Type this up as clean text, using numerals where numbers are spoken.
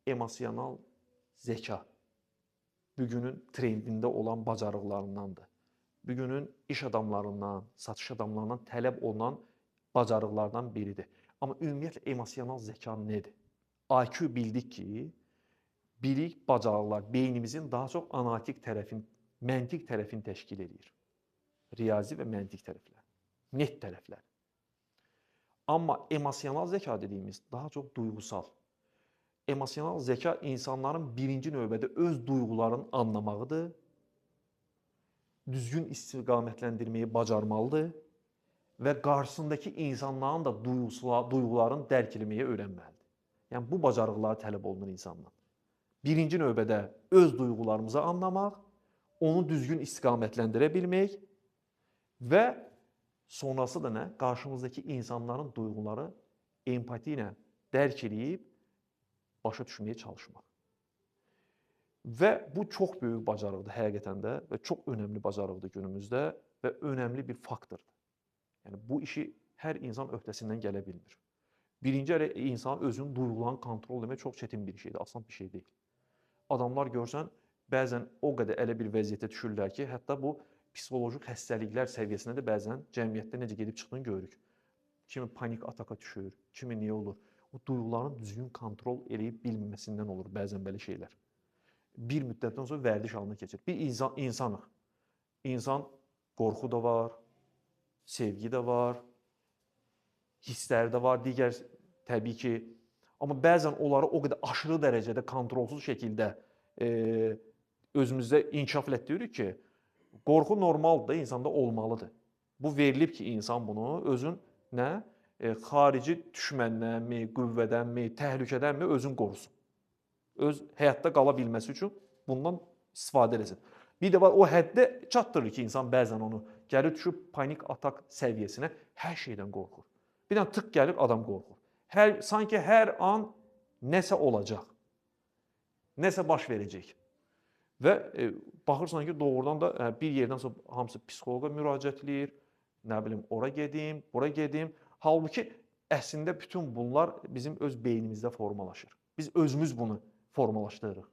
emosional zəka bugünün trendində olan bacarıqlarındandır. Bugünün iş adamlarından, satış adamlarından tələb olunan bacarıqlardan biridir. Amma ümumiyyətlə emosional zəka nədir? IQ bildik ki, bilik, bacarıqlar beynimizin daha çox analitik tərəfin, məntiq tərəfini təşkil edir. Riyazi və məntiq tərəflər, net tərəflər. Amma emosional zəka dediyimiz daha çox duyğusal. Emosional zəka insanların birinci növbədə öz duyğularını anlamağıdır, düzgün istiqamətləndirməyi bacarmalıdır və qarşısındakı insanların da duyğularını dərk etməyi öyrənməlidir. Yəni, bu bacarıqları tələb olunur insandan. Birinci növbədə öz duyğularımızı anlamaq, onu düzgün istiqamətləndirə bilmək və sonrası da nə? Qarşımızdakı insanların duyğuları empati ilə dərk edib başa düşməyə çalışmaq. Və bu çox böyük bacarıqdır həqiqətən də və çox önəmli bacarıqdır günümüzdə və önəmli bir faktordur. Yəni, bu işi hər insan öhdəsindən gələ bilmir. Birinci insan özünün duyğularını kontrol etmək çox çətin bir şeydir, asan bir şey deyil. Adamlar görsən, bəzən o qədər elə bir vəziyyətə düşürlər ki, hətta bu psixoloji xəstəliklər səviyyəsində də bəzən cəmiyyətdə necə gedib çıxdığını görürük. Kimi panik ataka düşür, kimi niyə olur? O duyğuların düzgün kontrol edib bilməməsindən olur bəzən belə şeylər. Bir müddətdən sonra vərdiş halına keçir. Bir insanıq. İnsan qorxu da var, sevgi də var, hisslər də var, digər təbii ki. Amma bəzən onları o qədər aşırı dərəcədə kontrolsuz şəkildə özümüzdə inkişaf etdiririk ki, qorxu normaldır da, insanda olmalıdır. Bu verilib ki, insan bunu özün nə? Xarici düşmənlərmi, qüvvədənmi, təhlükədənmi özün qorusun. Öz həyatda qala bilməsi üçün bundan istifadə edəsin. Bir də var, o həddə çatdırır ki, insan bəzən onu gəlir düşüb panik atak səviyyəsinə, hər şeydən qorxur. Bir dənə tık gəlib adam qorxur. Sanki hər an nəsə olacaq, nəsə baş verəcək. Və baxırsan ki, doğrudan da bir yerdən sonra hamısı psixoloqa müraciət edir, nə bilim, ora gedim, bura gedim. Halbuki əslində bütün bunlar bizim öz beynimizdə formalaşır. Biz özümüz bunu formalaşdırırıq.